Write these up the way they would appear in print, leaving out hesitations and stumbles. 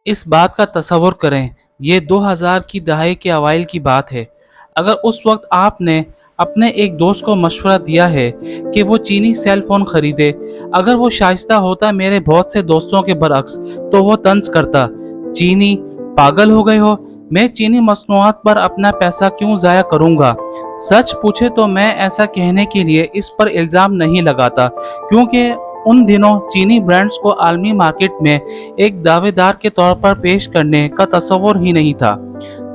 इस बात का तसव्वुर करें, ये 2000 की दहाई के अवाइल की बात है। अगर उस वक्त आपने अपने एक दोस्त को मशवरा दिया है कि वो चीनी सेल फोन खरीदे, अगर वो शाइस्ता होता मेरे बहुत से दोस्तों के बरअक्स, तो वो तंज करता, चीनी, पागल हो गए हो, मैं चीनी मसनूआत पर अपना पैसा क्यों ज़ाया करूँगा। सच पूछे तो मैं ऐसा कहने के लिए इस पर इल्ज़ाम नहीं लगाता, क्योंकि उन दिनों चीनी ब्रांड्स को आलमी मार्केट में एक दावेदार के तौर पर पेश करने का तस्वुर ही नहीं था।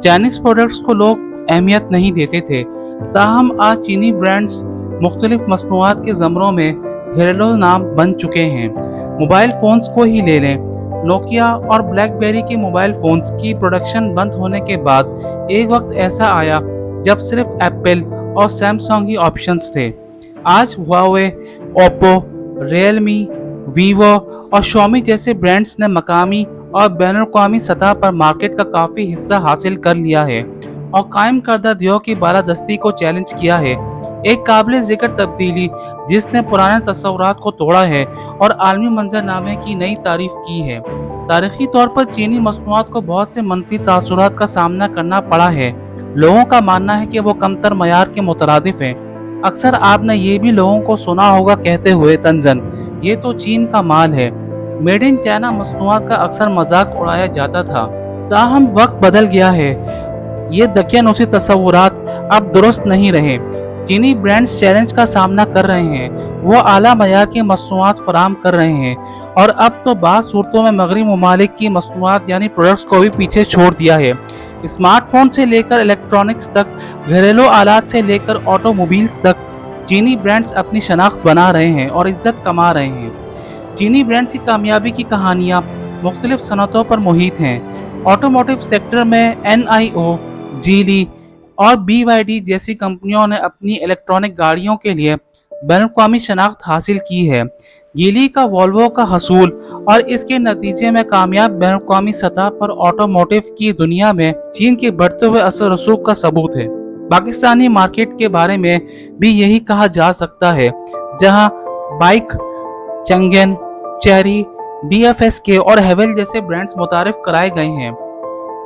चाइनीज प्रोडक्ट्स को लोग अहमियत नहीं देते थे। ताहम आज चीनी ब्रांड्स मुख्तलिफ मसनूआत के ज़मरों में घरेलू नाम बन चुके हैं। मोबाइल फ़ोन्स को ही ले लें, नोकिया और ब्लैकबेरी के मोबाइल फ़ोन्स की प्रोडक्शन बंद होने के बाद एक वक्त ऐसा आया जब सिर्फ एप्पल और सैमसंग ही ऑप्शंस थे। आज हुआवे, ओप्पो, रियलमी, वीवो और शॉमी जैसे ब्रांड्स ने मकामी और बैनुल-अक़वामी सतह पर मार्केट का काफ़ी हिस्सा हासिल कर लिया है और कायम करदा दियों की बालादस्ती को चैलेंज किया है। एक काबिल ज़िक्र तब्दीली जिसने पुराने तस्वुरात को तोड़ा है और आलमी मंजरनामे की नई तारीफ की है। तारीखी तौर पर चीनी मसनूआत को बहुत से मनफी तासुरात का सामना करना पड़ा है। लोगों का मानना है कि वो कमतर मयार के मुतरादिफ हैं। अक्सर आपने ये भी लोगों को सुना होगा कहते हुए तंजन, ये तो चीन का माल है। मेड इन चाइना मसनूआत का अक्सर मजाक उड़ाया जाता था। ताहम वक्त बदल गया है, ये दकियानूसी तस्वुरात अब दुरुस्त नहीं रहे। चीनी ब्रांड्स चैलेंज का सामना कर रहे हैं, वो आला मयार की मसनूआत फराम कर रहे हैं और अब तो बाज़ सूरतों में मगरबी ममालिक की मसनूआत यानी प्रोडक्ट्स को भी पीछे छोड़ दिया है। स्मार्टफोन से लेकर इलेक्ट्रॉनिक्स तक, घरेलू आलात से लेकर ऑटोमोबाइल्स तक, चीनी ब्रांड्स अपनी शनाख्त बना रहे हैं और इज्जत कमा रहे हैं। चीनी ब्रांड्स की कामयाबी की कहानियाँ मुख्तलिफ सनतों पर मुहित हैं। ऑटोमोटिव सेक्टर में NIO, जीली और BYD जैसी कंपनियों ने अपनी इलेक्ट्रॉनिक गाड़ियों के लिए बैनुल-अक़वामी शनाख्त हासिल की है। गीली का वोल्वो का हसूल और इसके नतीजे में कामयाब बैनुल-अक़वामी सतह पर ऑटोमोटिव की दुनिया में चीन के बढ़ते हुए असर रसूख का सबूत है। पाकिस्तानी मार्केट के बारे में भी यही कहा जा सकता है, जहां बाइक, चंगेन, चेरी, DFSK और हेवेल जैसे ब्रांड्स मुतारिफ कराए गए हैं।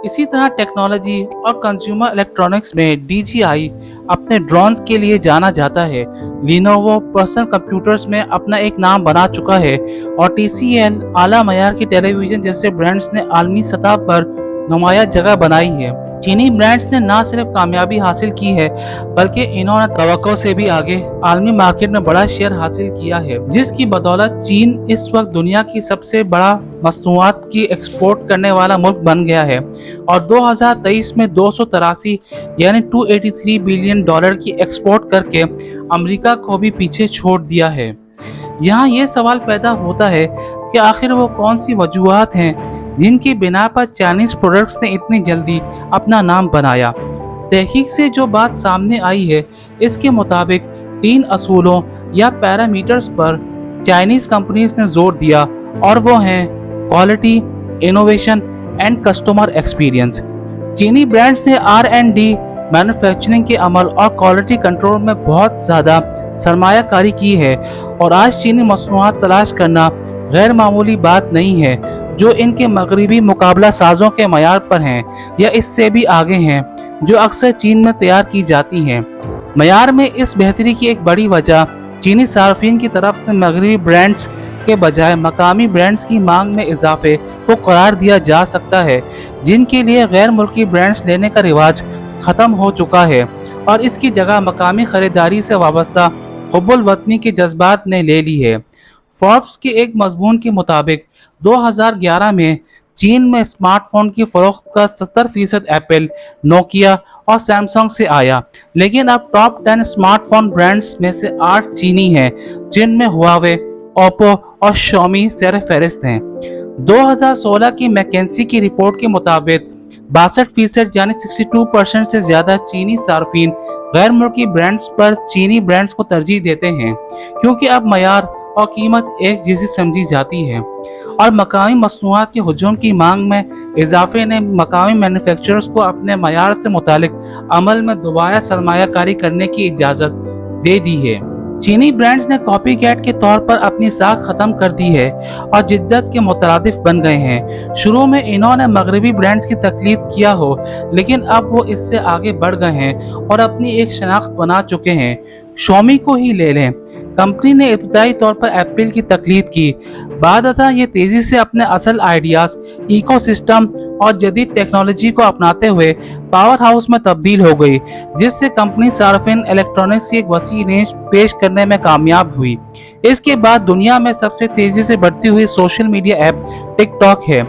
इसी तरह टेक्नोलॉजी और कंज्यूमर इलेक्ट्रॉनिक्स में DJI अपने ड्रोन्स के लिए जाना जाता है। लिनोवो पर्सनल कंप्यूटर्स में अपना एक नाम बना चुका है और TCL आला मयार की टेलीविजन जैसे ब्रांड्स ने आलमी सतह पर नुमाया जगह बनाई है। चीनी ब्रांड्स ने न सिर्फ कामयाबी हासिल की है, बल्कि इन्होंने तवक्को से भी आगे आलमी मार्केट में बड़ा शेयर हासिल किया है, जिसकी बदौलत चीन इस वक्त दुनिया की सबसे बड़ा मसनूआत की एक्सपोर्ट करने वाला मुल्क बन गया है और 2023 में 283 यानी $283 बिलियन की एक्सपोर्ट करके अमेरिका को भी पीछे छोड़ दिया है। यहाँ ये सवाल पैदा होता है कि आखिर वो कौन सी वजूहात हैं जिनकी बिना पर चाइनीज प्रोडक्ट्स ने इतनी जल्दी अपना नाम बनाया। तहकीक से जो बात सामने आई है, इसके मुताबिक 3 असूलों या पैरामीटर्स पर चाइनीज कंपनीज ने जोर दिया और वो हैं quality, innovation and customer experience. चीनी ब्रांड्स ने R&D, मैन्युफैक्चरिंग के अमल और क्वालिटी कंट्रोल में बहुत ज़्यादा सरमायाकारी की है और आज चीनी मसनूआत तलाश करना गैर मामूली बात नहीं है जो इनके मगरबी मुकाबला साजों के मयार पर हैं या इससे भी आगे हैं, जो अक्सर चीन में तैयार की जाती हैं। मयार में इस बेहतरी की एक बड़ी वजह चीनी सार्फिन की तरफ से मगरबी ब्रांड्स के बजाय मकामी ब्रांड्स की मांग में इजाफे को करार दिया जा सकता है, जिनके लिए गैर मुल्की ब्रांड्स लेने का रिवाज ख़त्म हो चुका है और इसकी जगह मकामी खरीदारी से वाबस्ता हुब्बुल वतनी के जज्बात ने ले ली है। फोर्ब्स के एक मजमून के मुताबिक 2011 में चीन में स्मार्टफोन की फरोख्त का 70% एप्पल, नोकिया और सैमसंग से आया, लेकिन अब टॉप 10 स्मार्टफोन ब्रांड्स में से 8 चीनी हैं, जिनमें हुआवे, ओप्पो और शॉमी सर फहरिस्त हैं। 2016 की मैकेंसी की रिपोर्ट के मुताबिक 62% यानी 62% से ज्यादा चीनी सार्फिन गैर मुल्की ब्रांड्स पर चीनी ब्रांड्स को तरजीह देते हैं, क्योंकि अब मयार और कीमत एक जैसी समझी जाती है और मकामी मसनूआत के हुजूम की मांग में इजाफे ने मकामी मैन्युफैक्चरर्स को अपने मयार से मुतालिक अमल में दोबारा सरमायाकारी करने की इजाज़त दे दी है। चीनी ब्रांड्स ने कॉपी कैट के तौर पर अपनी साख खत्म कर दी है और जिद्दत के मुतरादिफ बन गए हैं। शुरू में इन्होंने मगरबी ब्रांड्स की तकलीद किया हो, लेकिन अब वो इससे आगे बढ़ गए हैं और अपनी एक शनाख्त बना चुके हैं। शॉमी को ही ले लें, कंपनी ने इब्तदाई तौर पर एप्पल की तकलीद की, बादअता ये तेजी से अपने असल आइडियाज, इकोसिस्टम और जदीद टेक्नोलॉजी को अपनाते हुए पावर हाउस में तब्दील हो गई, जिससे कंपनी सार्फिन इलेक्ट्रॉनिक्स की एक वसी रेंज पेश करने में कामयाब हुई। इसके बाद दुनिया में सबसे तेजी से बढ़ती हुई सोशल मीडिया ऐप टिकटॉक है।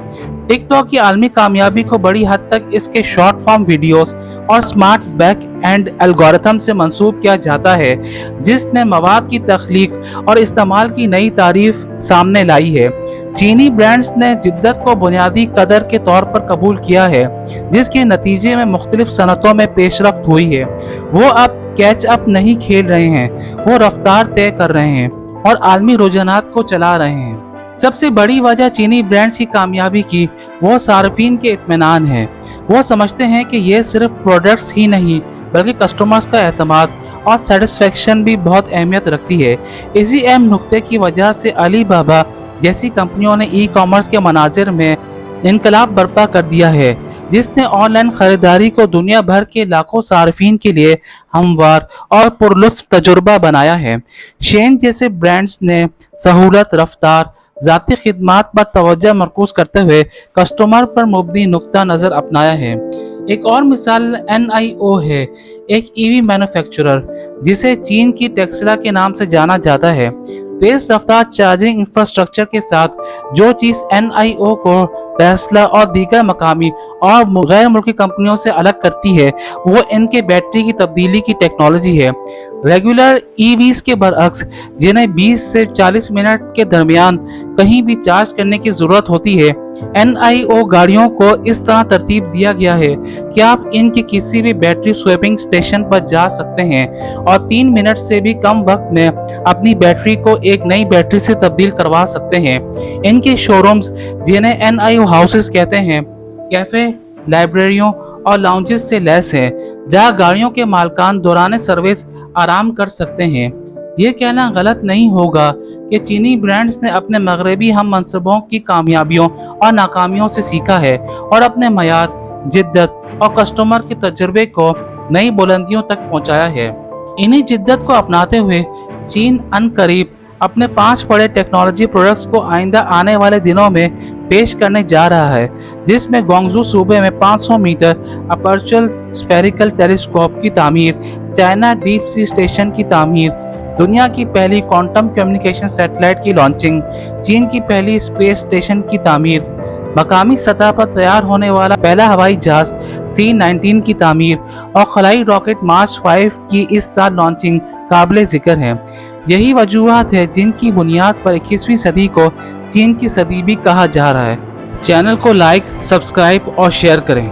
टिकटॉक की आलमी कामयाबी को बड़ी हद तक इसके शॉर्ट फॉर्म वीडियोस और स्मार्ट बैक एंड एल्गोरिथम से मंसूब किया जाता है, जिसने मवाद की तख्लीक और इस्तेमाल की नई तारीफ सामने लाई है। चीनी ब्रांड्स ने जिद्दत को बुनियादी कदर के तौर पर कबूल किया है, जिसके नतीजे में मुख्तलिफ सनतों में पेशरफ्त हुई है। वो अब कैच अप नहीं खेल रहे हैं, वो रफ्तार तय कर रहे हैं और आलमी रुझानात को चला रहे हैं। सबसे बड़ी वजह चीनी ब्रांड्स की कामयाबी की वो सार्फिन के इत्मीनान है। वो समझते हैं कि ये सिर्फ प्रोडक्ट्स ही नहीं बल्कि कस्टमर्स का एतमाद और सेटिस्फेक्शन भी बहुत अहमियत रखती है। इसी अहम नुक्ते की वजह से अली बाबा जैसी कंपनियों ने ई कॉमर्स के मनाजिर में इनकलाब बर्पा कर दिया है, जिसने ऑनलाइन खरीदारी को दुनिया भर के लाखों सार्फिन के लिए हमवार और पुरलुत्फ तजुर्बा बनाया है। शेन जैसे ब्रांड्स ने सहूलत, रफ्तार, ज़ाती खिदमात पर तवज्जो मरकूज करते हुए कस्टमर पर मुबनी नुक्ता नज़र अपनाया है। एक और मिसाल NIO है, एक EV मैन्युफैक्चरर जिसे चीन की टेस्ला के नाम से जाना जाता है। तेज रफ्तार चार्जिंग इंफ्रास्ट्रक्चर के साथ जो चीज़ NIO को टेस्ला और दीगर मकामी और गैर मुल्की कंपनियों से अलग करती है, वो इनके बैटरी की तब्दीली की टेक्नोलॉजी है। रेगुलर EVs के बरअक्स, जिन्हें 20 से 40 मिनट के दरमियान कहीं भी चार्ज करने की ज़रूरत होती है, NIO गाड़ियों को इस तरह तरतीब दिया गया है कि आप इनके किसी भी बैटरी स्वैपिंग स्टेशन पर जा सकते हैं और 3 मिनट से भी कम वक्त में अपनी बैटरी को एक नई बैटरी से तब्दील करवा सकते हैं। इनके शोरूम्स, जिन्हें NIO हाउसेस कहते हैं, कैफ़े, लाइब्रेरियों और लाउंजेस से लैस हैं, जहां गाड़ियों के मालकान दौरान सर्विस आराम कर सकते हैं। ये कहना गलत नहीं होगा कि चीनी ब्रांड्स ने अपने मगरबी हम मनसबों की कामयाबियों और नाकामियों से सीखा है और अपने मयार, जिद्दत और कस्टमर के तजुर्बे को नई बुलंदियों तक पहुंचाया है। इन्हीं जिद्दत को अपनाते हुए चीन अनकरीब अपने 5 बड़े टेक्नोलॉजी प्रोडक्ट्स को आइंदा आने वाले दिनों में पेश करने जा रहा है, जिसमें ग्वांगझू सूबे में 500 मीटर अपर्चुअल स्फेरिकल टेलीस्कोप की तामीर, चाइना डीप सी स्टेशन की तामीर, दुनिया की पहली क्वांटम कम्युनिकेशन सैटेलाइट की लॉन्चिंग, चीन की पहली स्पेस स्टेशन की तामीर, मकामी सतह पर तैयार होने वाला पहला हवाई जहाज C-19 की तामीर और खलाई रॉकेट मार्च 5 की इस साल लॉन्चिंग काबिल जिक्र है। यही वजूहात है जिनकी बुनियाद पर 21वीं सदी को चीन की सदी भी कहा जा रहा है। चैनल को लाइक, सब्सक्राइब और शेयर करें।